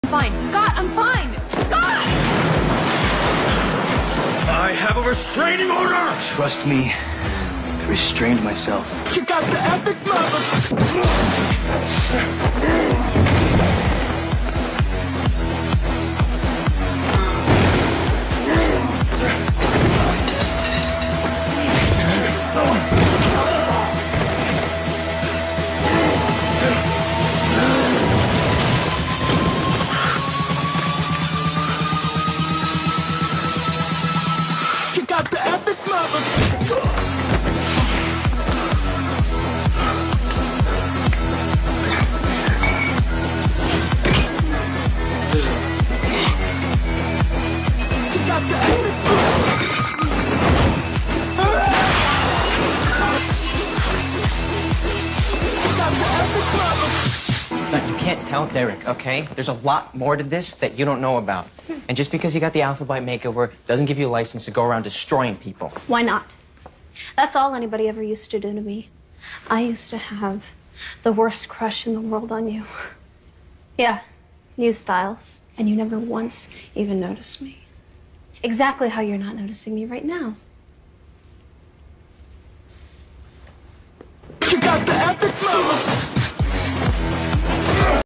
Fine. Scott, I'm fine. Scott! I have a restraining order! Trust me, I restrained myself. You got the epic mother... You got the epic mother... You got the epic No, you can't tell Derek, okay? There's a lot more to this that you don't know about. And just because you got the Alpha Bite makeover doesn't give you a license to go around destroying people. Why not? That's all anybody ever used to do to me. I used to have the worst crush in the world on you. Yeah, new styles. And you never once even noticed me. Exactly how you're not noticing me right now. You got the epic mother...